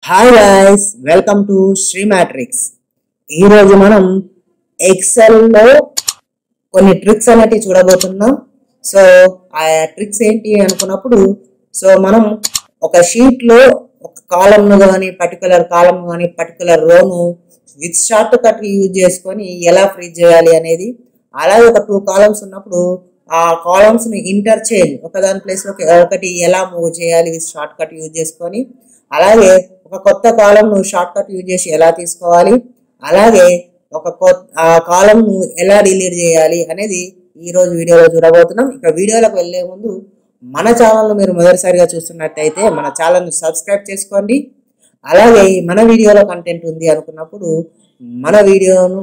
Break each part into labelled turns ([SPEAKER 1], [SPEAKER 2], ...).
[SPEAKER 1] Hi guys, welcome to Sri matrix. ఈరోజు మనం ఎక్సెల్లో కొన్ని ట్రిక్స్ అనేవి చూడబోతున్నాం. సో ఆ ట్రిక్స్ ఏంటి అనుకున్నప్పుడు, మనం ఒక షీట్లో ఒక కాలమ్ను కానీ పర్టికులర్ కాలమ్ కానీ పర్టికులర్ రోను విత్ షార్ట్ కట్ యూజ్ చేసుకొని ఎలా ఫ్రీజ్ చేయాలి అనేది, అలాగే ఒక 2 కాలమ్స్ ఉన్నప్పుడు ఆ కాలమ్స్ని ఇంటర్చేంజ్ ఒకదాని ప్లేస్లో ఒకటి ఎలా మూవ్ చేయాలి విత్ షార్ట్ కట్ యూజ్ చేసుకొని, అలాగే ఒక కొత్త కాలంను షార్ట్ కట్ యూజ్ చేసి ఎలా తీసుకోవాలి, అలాగే ఒక కాలంను ఎలా డిలీట్ చేయాలి అనేది ఈ రోజు వీడియోలో చూడబోతున్నాం. ఇక వీడియోలోకి వెళ్ళే ముందు మన ఛానల్ను మీరు మొదటిసారిగా చూస్తున్నట్టయితే మన ఛానల్ను సబ్స్క్రైబ్ చేసుకోండి. అలాగే మన వీడియోలో కంటెంట్ ఉంది అనుకున్నప్పుడు మన వీడియోను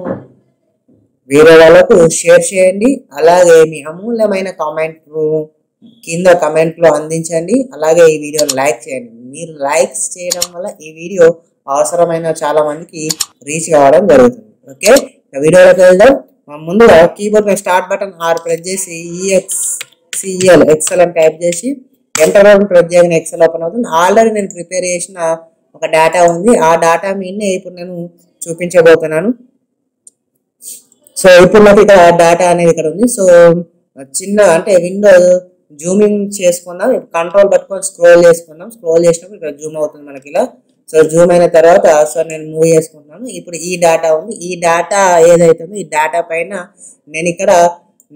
[SPEAKER 1] వేరే వాళ్ళకు షేర్ చేయండి. అలాగే మీ అమూల్యమైన కామెంట్లు కింద కమెంట్లో అందించండి. అలాగే ఈ వీడియోని లైక్ చేయండి. మీరు లైక్స్ చేయడం వల్ల ఈ వీడియో అవసరమైన చాలా మందికి రీచ్ కావడం జరుగుతుంది. ఓకే, వీడియోలోకి వెళ్దాం. ముందుగా కీబోర్డ్ మీద స్టార్ట్ బటన్ ఆర్ ప్రెస్ చేసి ఎక్సెల్ అని టైప్ చేసి ఎంటర్ బటన్ ప్రెస్ చేయగానే ఎక్సెల్ ఓపెన్ అవుతుంది. ఆల్రెడీ నేను ప్రిపేర్ చేసిన ఒక డేటా ఉంది. ఆ డేటా మీదనే ఇప్పుడు నేను చూపించబోతున్నాను. సో ఇప్పుడు నాకు ఇక్కడ డేటా అనేది ఇక్కడ ఉంది. సో చిన్న అంటే విండో జూమింగ్ చేసుకుందాం. కంట్రోల్ పట్టుకొని స్క్రోల్ చేసుకుందాం. స్క్రోల్ చేసినప్పుడు ఇక్కడ జూమ్ అవుతుంది మనకి ఇలా. సో జూమ్ అయిన తర్వాత నేను మూవ్ చేసుకుంటున్నాను. ఇప్పుడు ఈ డేటా ఉంది. ఈ డేటా ఏదైతుందో ఈ డేటా పైన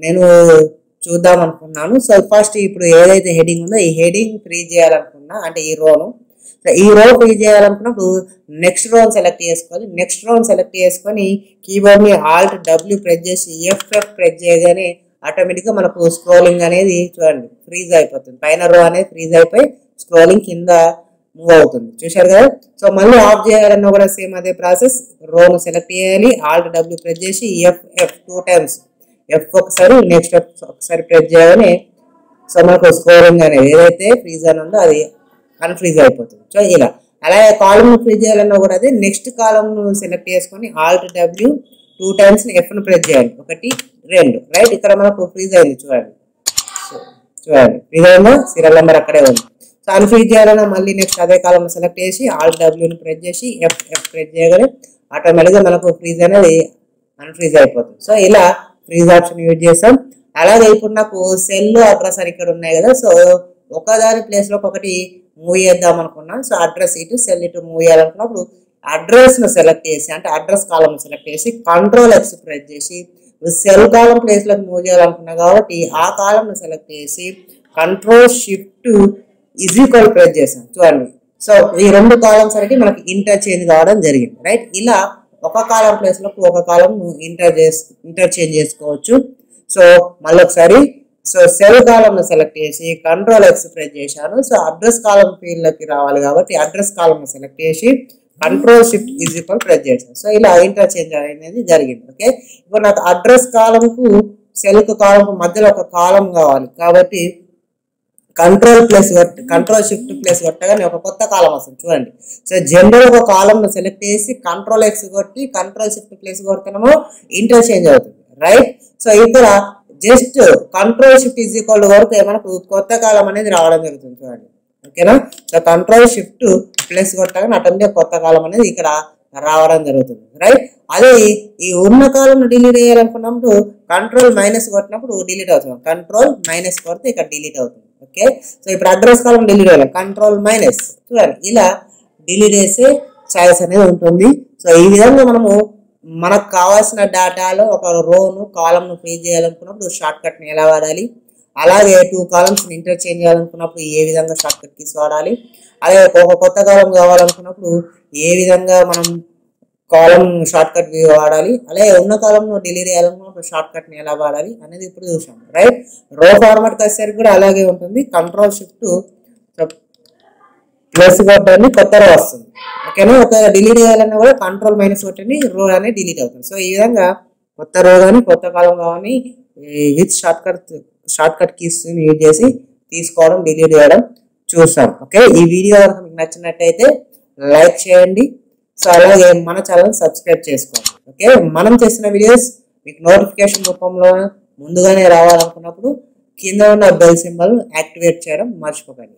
[SPEAKER 1] నేను చూద్దాం అనుకున్నాను. సో ఫస్ట్ ఇప్పుడు ఏదైతే హెడింగ్ ఉందో ఈ హెడింగ్ ఫ్రీ చేయాలనుకున్నా, అంటే ఈ రోను. సో ఈ రో ఫ్రీ చేయాలనుకున్నప్పుడు నెక్స్ట్ రోని సెలెక్ట్ చేసుకోవాలి. నెక్స్ట్ రోని సెలెక్ట్ చేసుకొని కీబోర్డ్ని ఆల్ట్ W ప్రెస్ చేసి F ప్రెస్ చేయగానే ఆటోమేటిక్గా మనకు స్క్రోలింగ్ అనేది చూడండి ఫ్రీజ్ అయిపోతుంది. పైన రో అనేది ఫ్రీజ్ అయిపోయి స్క్రోలింగ్ కింద మూవ్ అవుతుంది. చూశారు కదా. సో మళ్ళీ ఆఫ్ చేయాలన్నా కూడా సేమ్ అదే ప్రాసెస్. రోను సెలెక్ట్ చేయాలి, ఆల్ట్ W ప్రెస్ చేసి F 2 టైమ్స్, F ఒకసారి నెక్స్ట్ ఒకసారి ప్రెస్ చేయగానే సో మనకు స్క్రోలింగ్ అనేది ఏదైతే ఫ్రీజ్ అని ఉందో అది అన్ఫ్రీజ్ అయిపోతుంది. సో ఇలా అలాగే కాలమ్ ఫ్రీజ్ చేయాలన్నా కూడా అదే నెక్స్ట్ కాలమ్ను సెలెక్ట్ చేసుకొని ఆల్ట్ W 2 టైమ్స్ Fను ప్రెస్ చేయాలి. 1 2 రైట్. ఇక్కడ మనకు ఫ్రీజ్ అయింది చూడండి. చూడండి ఫ్రీజ్ అయిందో సీరియల్ నెంబర్ అక్కడే ఉంది. సో అన్ఫ్రీజ్ చేయాలన్నా మళ్ళీ నెక్స్ట్ అదే కాలమ్ సెలెక్ట్ చేసి ఆల్ట్ Wని ప్రెస్ చేసి F ప్రెస్ చేయగానే ఆటోమేటిక్గా మనకు ఫ్రీజ్ అనేది అన్ఫ్రీజ్ అయిపోతుంది. సో ఇలా ఫ్రీజ్ ఆప్షన్ యూజ్ చేస్తాం. అలాగే ఇప్పుడు నాకు సెల్ అడ్రస్ అని ఇక్కడ ఉన్నాయి కదా. సో ఒకదాని ప్లేస్లోకి ఒకటి మూవ్ చేద్దాం అనుకున్నాను. సో అడ్రస్ ఇటు సెల్ ఇటు మూవ్ చేయాలనుకున్నప్పుడు అడ్రస్ను సెలెక్ట్ చేసి, అంటే అడ్రస్ కాలం సెలెక్ట్ చేసి కంట్రోల్ X ప్రెస్ చేసి సెల్ కాలం ప్లేస్లోకి మూవ్ చేయాలనుకున్నా కాబట్టి ఆ కాలంను సెలెక్ట్ చేసి కంట్రోల్ షిఫ్ట్ ఈక్వల్ ప్రెస్ చేసాం చూడండి. సో ఈ 2 కాలమ్స్ అనేవి మనకి ఇంటర్చేంజ్ కావడం జరిగింది. రైట్. ఇలా ఒక కాలం ప్లేస్లోకి ఒక కాలంను ఇంటర్చేంజ్ చేసుకోవచ్చు. సో మళ్ళీ ఒకసారి సెల్ కాలంను సెలెక్ట్ చేసి కంట్రోల్ X ప్రెస్ చేశాను. సో అడ్రస్ కాలం ఫీల్డ్లోకి రావాలి కాబట్టి అడ్రస్ కాలంను సెలెక్ట్ చేసి కంట్రోల్ షిఫ్ట్ ఈక్వల్ ప్రెస్ చేశాను. సో ఇలా ఇంటర్చేంజ్ అనేది జరిగింది. ఓకే, ఇప్పుడు నాకు అడ్రస్ కాలంకు సెల్కు కాలంకు మధ్యలో ఒక కాలం కావాలి కాబట్టి కంట్రోల్ షిఫ్ట్ ప్లస్ కొట్టగానే ఒక కొత్త కాలం వస్తుంది చూడండి. సో జనరల్ ఒక కాలంను సెలెక్ట్ చేసి కంట్రోల్ X కొట్టి కంట్రోల్ షిఫ్ట్ ప్లస్ కొడుతున్నామో ఇంటర్చేంజ్ అవుతుంది. రైట్. సో ఇక్కడ జస్ట్ కంట్రోల్ షిఫ్ట్ ఈక్వల్ కొడితే మనకు కొత్త కాలం అనేది రావడం జరుగుతుంది చూడండి. ఓకేనా. సో కంట్రోల్ షిఫ్ట్ ప్లస్ కొట్టగానే ఆటోమేటిక్గా కొత్త కాలం అనేది ఇక్కడ రావడం జరుగుతుంది. రైట్. అదే ఈ ఉన్న కాలం డిలీట్ చేయాలనుకున్నప్పుడు కంట్రోల్ మైనస్ కొట్టినప్పుడు డిలీట్ అవుతుంది. కంట్రోల్ మైనస్ కొడితే ఇక్కడ డిలీట్ అవుతుంది. ఓకే. సో ఇప్పుడు అడ్రస్ కాలం డిలీట్ చేయాలి, కంట్రోల్ మైనస్ చూడండి. ఇలా డిలీట్ చేసే చాయిస్ అనేది ఉంటుంది. సో ఈ విధంగా మనకు కావాల్సిన డేటాలో ఒక రోను కాలంను ఫ్రీజ్ చేయాలనుకున్నప్పుడు షార్ట్ కట్ని ఎలా వాడాలి, అలాగే 2 కాలమ్స్ని ఇంటర్చేంజ్ చేయాలనుకున్నప్పుడు ఏ విధంగా షార్ట్ కట్ కీస్ వాడాలి, అలాగే ఒక కొత్త కాలం కావాలనుకున్నప్పుడు ఏ విధంగా మనం కాలం షార్ట్ కట్ వాడాలి, అలాగే ఉన్న కాలంను డిలీట్ చేయాలనుకున్నప్పుడు షార్ట్ కట్ని ఎలా వాడాలి అనేది ఇప్పుడు చూసాం. రైట్. రో ఫార్మాట్కి వచ్చేసరికి కూడా అలాగే ఉంటుంది. కంట్రోల్ షిఫ్ట్ ప్లస్ కొట్టని కొత్త రో వస్తుంది. ఓకేనా. ఒక డిలీట్ చేయాలన్నా కూడా కంట్రోల్ మైనస్ కొట్టని రో అనేది డిలీట్ అవుతుంది. సో ఈ విధంగా కొత్త రో కానీ కొత్త కాలం కానీ with short cut keys use చేసి తీసుకోవడం డిలీట్ చేయడం చూస్తాం. ఓకే, ఈ వీడియో మీకు నచ్చినట్టయితే లైక్ చేయండి. సో అలాగే మన ఛానల్ సబ్స్క్రైబ్ చేసుకోండి. ఓకే, మనం చేసిన వీడియోస్ మీకు నోటిఫికేషన్ రూపంలో ముందుగానే రావాలనుకున్నప్పుడు కింద ఉన్న బెల్ సింబల్ యాక్టివేట్ చేయడం మర్చిపోకండి.